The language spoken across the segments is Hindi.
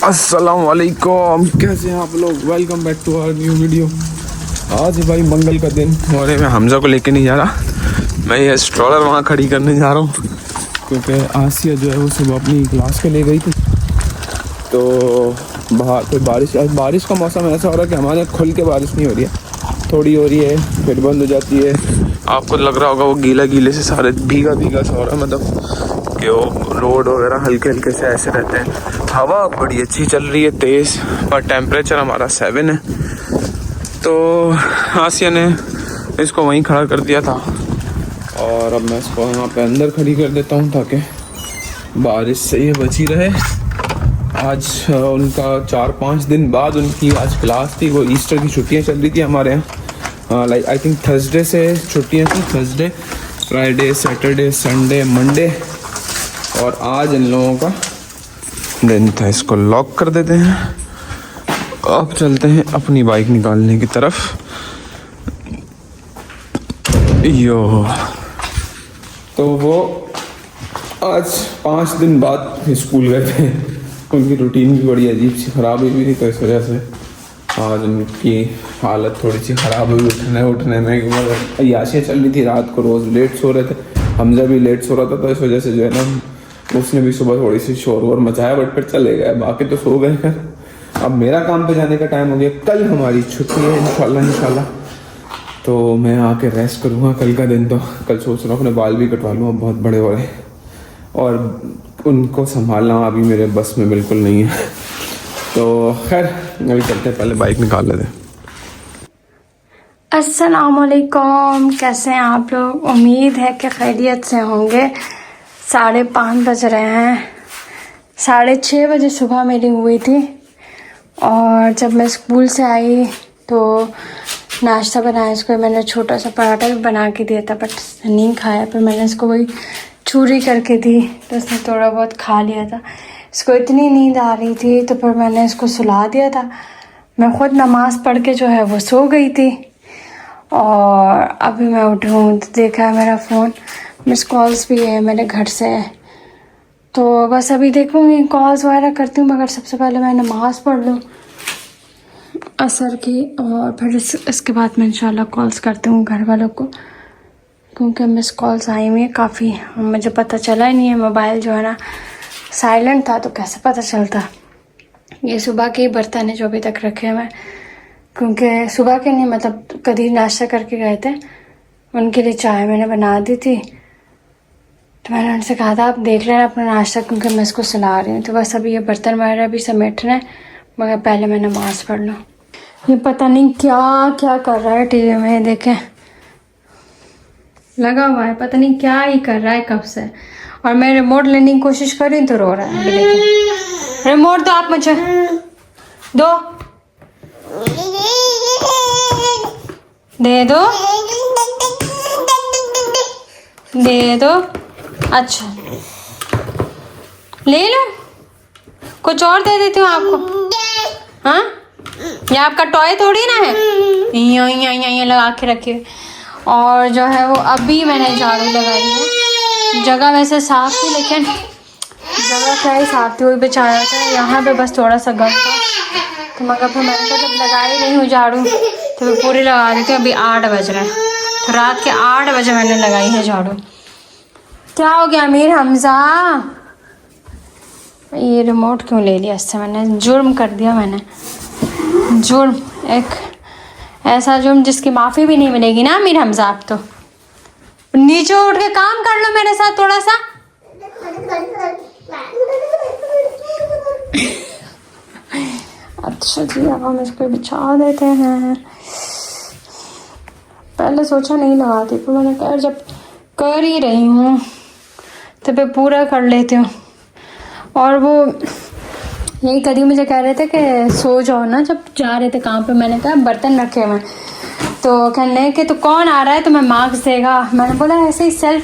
अस्सलाम वालेकुम, कैसे हैं आप लोग। Welcome back to our new video. आज है भाई मंगल का दिन और मैं हमजा को लेके नहीं जा रहा, मैं ये स्ट्रॉलर वहाँ खड़ी करने जा रहा हूँ क्योंकि आसिया जो है वो सुबह अपनी क्लास के ले गई थी। तो बाहर फिर बारिश का मौसम ऐसा हो रहा है कि हमारे यहाँ खुल के बारिश नहीं हो रही है, थोड़ी हो रही है फिर बंद हो जाती है। आपको लग रहा होगा वो गीला गीले से सारे भीगा भीगा सा हो रहा है, मतलब कि वो रोड वगैरह हल्के हल्के से ऐसे रहते हैं। हवा बड़ी अच्छी चल रही है तेज़, और टेम्परेचर हमारा 7 है। तो आसिया ने इसको वहीं खड़ा कर दिया था और अब मैं इसको यहाँ पे अंदर खड़ी कर देता हूँ ताकि बारिश से ये बची रहे। आज उनका 4-5 दिन बाद उनकी आज क्लास थी। वो ईस्टर की छुट्टियाँ चल रही थी हमारे यहाँ, लाइक आई थिंक थर्सडे से छुट्टियाँ थी, Thursday, Friday, Saturday, Sunday, Monday, और आज इन लोगों का दिन था। इसको लॉक कर देते हैं। अब चलते हैं अपनी बाइक निकालने की तरफ। यो तो वो आज 5 दिन बाद स्कूल गए थे। उनकी रूटीन भी बड़ी अजीब सी ख़राब हुई थी, तो इस वजह से आज उनकी हालत थोड़ी सी ख़राब हुई उठने में। याशियाँ चल रही थी रात को, रोज़ लेट सो रहे थे, हमजा भी लेट सो रहा था, तो इस वजह से जो है ना उसने भी सुबह थोड़ी सी शोर वोर मचाया, बट फिर चले गए, बाकी तो सो गए हैं। अब मेरा काम पे जाने का टाइम हो गया। कल हमारी छुट्टी है इंशाल्लाह, तो मैं आके रेस्ट करूँगा कल का दिन। तो कल सोच रहा हूँ अपने बाल भी कटवा लूँगा, बहुत बड़े हो रहे हैं और उनको संभालना अभी मेरे बस में बिल्कुल नहीं है। तो खैर अभी चलते हैं, पहले बाइक निकाल लेते हैं। अस्सलामुअलैकुम, कैसे हैं आप लोग। उम्मीद है कि खैरियत से होंगे। 5:30 बज रहे हैं। 6:30 बजे सुबह मेरी हुई थी और जब मैं स्कूल से आई तो नाश्ता बनाया। इसको मैंने छोटा सा पराठा भी बना के दिया था, बट नहीं खाया। फिर मैंने इसको वही चूरी करके दी तो उसने थोड़ा बहुत खा लिया था। इसको इतनी नींद आ रही थी तो फिर मैंने इसको सुला दिया था। मैं ख़ुद नमाज़ पढ़ के जो है वो सो गई थी और अभी मैं उठी हूँ तो देखा है मेरा फ़ोन, मिस कॉल्स भी है मेरे घर से। तो बस अभी देखूँगी, कॉल्स वगैरह करती हूँ, मगर सबसे पहले मैं नमाज़ पढ़ लूँ असर की, और फिर इसके बाद मैं इंशाल्लाह कॉल्स करती हूँ घर वालों को, क्योंकि मिस कॉल्स आई हुई है काफ़ी। मुझे पता चला ही नहीं है, मोबाइल जो है ना साइलेंट था, तो कैसे पता चलता। ये सुबह के बर्तन है जो अभी तक रखे हैं, क्योंकि सुबह के नहीं, मतलब कभी नाश्ता करके गए थे, उनके लिए चाय मैंने बना दी थी। तो मैंने उनसे कहा था आप देख लेना अपना नाश्ता, क्योंकि मैं इसको सुला रही हूँ। तो बस अभी ये बर्तन वगैरह भी समेटना है, मगर पहले मैं नमाज़ पढ़ लूँ। ये पता नहीं क्या क्या कर रहा है टीवी में, देखें लगा हुआ है, पता नहीं क्या ही कर रहा है कब से। और मैं रिमोट लेने की कोशिश कर रही तो रो रहा है। देखिए रिमोट दो, आप मुझे दो, दे दो, दे दो। अच्छा ले लो, कुछ और दे देती हूँ आपको। हाँ ये आपका टॉय थोड़ी ना है, यहाँ लगा के रखिए। और जो है वो अभी मैंने झाड़ू लगाई है। जगह वैसे साफ थी, लेकिन जगह क्या ही साफ थी, वही बिछाया था यहाँ पे, बस थोड़ा सा गंद था। तो मगर फिर मैंने कहा जब लगा ही नहीं हूँ झाड़ू तो मैं पूरी लगा देती हूँ। अभी 8 बज रहे हैं, तो रात के 8 बजे मैंने लगाई है झाड़ू। क्या हो गया अमीर हमजा, ये रिमोट क्यों ले लिया इससे। मैंने जुर्म कर दिया, मैंने जुर्म, एक ऐसा जुर्म जिसकी माफ़ी भी नहीं मिलेगी ना अमीर हमजा। आप तो नीचे उठ के काम कर लो मेरे साथ थोड़ा सा। अच्छा जी, अब हम इसको बिछा देते हैं। पहले सोचा नहीं लगाती, पर मैंने कहा जब कर ही रही हूँ तो फिर पूरा कर लेती हूँ। और वो यही कभी मुझे कह रहे थे कि सो जाओ ना, जब जा रहे थे काम पे। मैंने कहा बर्तन रखे हुए, तो कहने कि तो कौन आ रहा है तुम्हें मार्क्स देगा। मैंने बोला ऐसे ही सेल्फ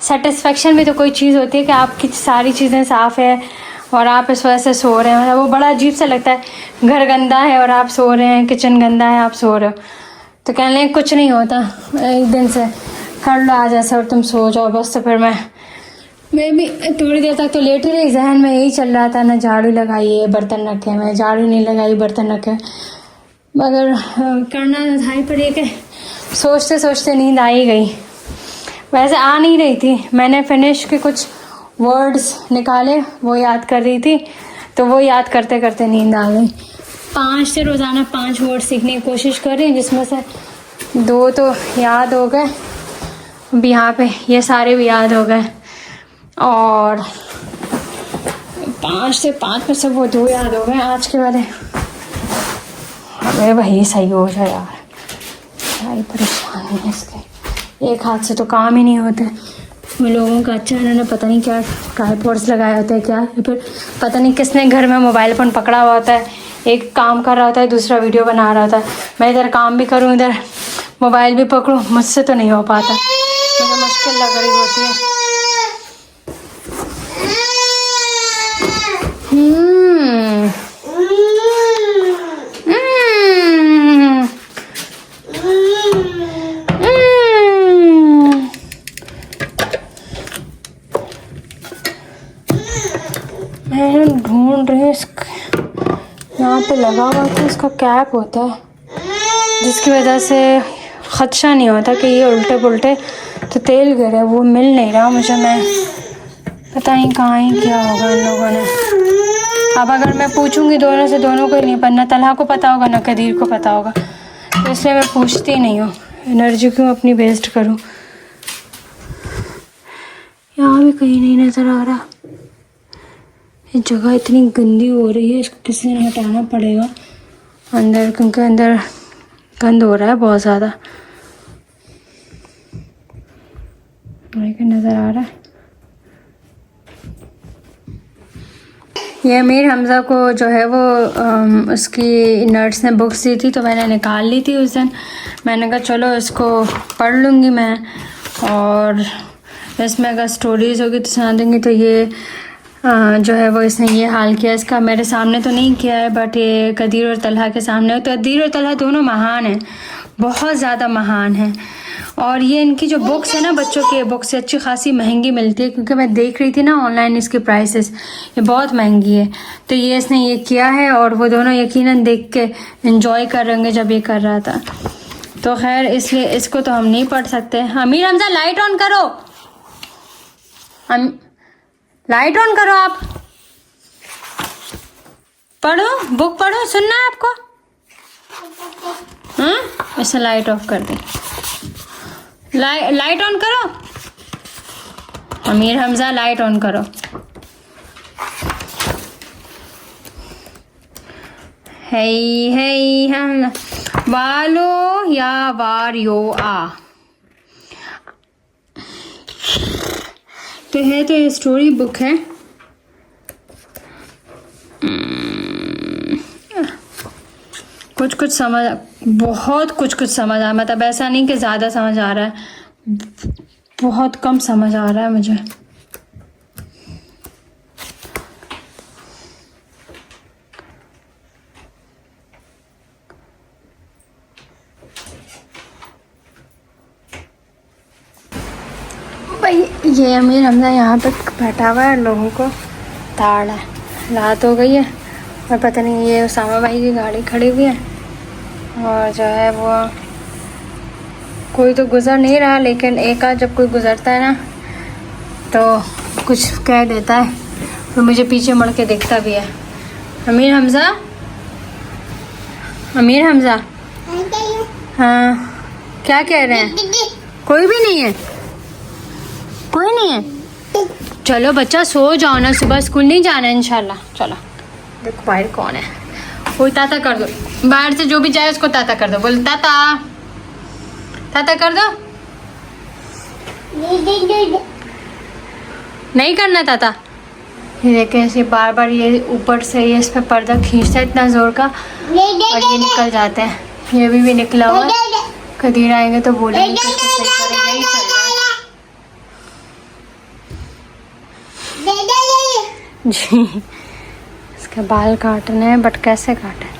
सेटिस्फेक्शन में तो कोई चीज़ होती है कि आपकी सारी चीज़ें साफ़ है और आप इस वजह से सो रहे हैं। वो बड़ा अजीब सा लगता है, घर गंदा है और आप सो रहे हैं, किचन गंदा है आप सो रहे हो। तो कहने कुछ नहीं होता, एक दिन से कर लो आज ऐसा और तुम सो जाओ बस। तो फिर मैं मैं भी थोड़ी देर तक तो लेट ही रही, जहन में यही चल रहा था, ना झाड़ू लगाइए बर्तन रखे, मैं झाड़ू नहीं लगाई बर्तन रखे, मगर करना था ही पड़ी कि सोचते सोचते नींद आ ही गई। वैसे आ नहीं रही थी, मैंने फिनिश के कुछ वर्ड्स निकाले, वो याद कर रही थी, तो वो याद करते करते नींद आ गई। 5 से रोज़ाना 5 वर्ड सीखने की कोशिश कर रही हूँ, जिसमें से 2 तो याद हो गए, अब यहाँ पे ये सारे भी याद हो गए, और 5 से 5 में से वो 2 याद हो गए आज के वाले। अबे भाई सही हो जाए यार, क्या ही परेशानी है इसके, एक हाथ से तो काम ही नहीं होते। वो लोगों का अच्छा इन्होंने पता नहीं क्या ट्राइपॉड्स लगाए होते हैं, क्या फिर पता नहीं किसने घर में मोबाइल फोन पकड़ा हुआ होता है, एक काम कर रहा होता है दूसरा वीडियो बना रहा होता है। मैं इधर काम भी करूँ इधर मोबाइल भी पकड़ूँ, मुझसे तो नहीं हो पाता, मुझे मुश्किल लग रही होती है। मैं ढूंढ रही हूँ, यहाँ पे लगा हुआ था इसका कैप होता है, जिसकी वजह से खदशा नहीं होता कि ये उल्टे पुल्टे तो तेल गिरे, वो मिल नहीं रहा मुझे। मैं पता नहीं कहाँ ही क्या होगा इन लोगों ने। अब अगर मैं पूछूंगी दोनों से, दोनों को ही नहीं पता, ना तलहा को पता होगा ना कदीर को पता होगा, तो इसलिए मैं पूछती नहीं हूँ, एनर्जी क्यों अपनी वेस्ट करूँ। यहाँ भी कहीं नहीं नज़र आ रहा, ये जगह इतनी गंदी हो रही है, इसको किसी ने हटाना पड़ेगा अंदर, क्योंकि अंदर गंद हो रहा है बहुत ज़्यादा। नज़र आ रहा है ये अमीर हमज़ा को जो है वो उसकी नर्स ने बुक्स दी थी, तो मैंने निकाल ली थी उस दिन। मैंने कहा चलो इसको पढ़ लूँगी मैं, और इसमें अगर स्टोरीज़ होगी तो सुना दूँगी। तो ये जो है वो इसने ये हाल किया इसका, मेरे सामने तो नहीं किया है, बट ये कदीर और तलहा के सामने। तो कदीर और तलहा दोनों महान हैं, बहुत ज़्यादा महान हैं। और ये इनकी जो बुक्स है ना, बच्चों की बुक्स अच्छी खासी महंगी मिलती है, क्योंकि मैं देख रही थी ना ऑनलाइन इसके प्राइसेस, ये बहुत महंगी है। तो ये इसने ये किया है, और वो दोनों यकीनन देख के एंजॉय कर रहे होंगे जब ये कर रहा था। तो खैर इसलिए इसको तो हम नहीं पढ़ सकते। अमीर हमजा लाइट ऑन करो, लाइट ऑन करो, आप पढ़ो, बुक पढ़ो, सुनना है आपको। हाँ ऐसा लाइट ऑफ कर दे, लाइट ऑन करो अमीर हमजा, लाइट ऑन करो। hey hey हम वालो या वारियो आ, तो है तो ये स्टोरी बुक है। कुछ कुछ समझ, बहुत कुछ कुछ समझ आ, मतलब ऐसा नहीं कि ज़्यादा समझ आ रहा है, बहुत कम समझ आ रहा है मुझे। भाई ये अमीर हमजा यहाँ पे बैठा हुआ है, लोगों को ताड़ है, रात हो गई है, और पता नहीं ये उसामा भाई की गाड़ी खड़ी हुई है, और जो है वो कोई तो गुज़र नहीं रहा, लेकिन एक आध जब कोई गुज़रता है ना तो कुछ कह देता है, तो मुझे पीछे मुड़ के देखता भी है। अमीर हमजा, अमीर हमजा, हाँ क्या कह रहे हैं? कोई भी नहीं है, कोई नहीं है, चलो बच्चा सो जाओ ना, सुबह स्कूल नहीं जाना है इंशाल्लाह। चलो देखो बाहर कौन है, कोई ताता कर दो, बाहर से जो भी जाए उसको ताता कर दो, बोल ताता, ताता कर दो। नहीं करना ताता। ये देखे ऐसे बार बार ये ऊपर से ये इस पे पर्दा खींचता है इतना जोर का, और ये निकल जाते हैं। ये भी निकला हुआ है, कदीर आएंगे तो बोलेंगे कि इसको सही करें, यही चल रहा है जी। इसके बाल काटने हैं, बट कैसे काटे?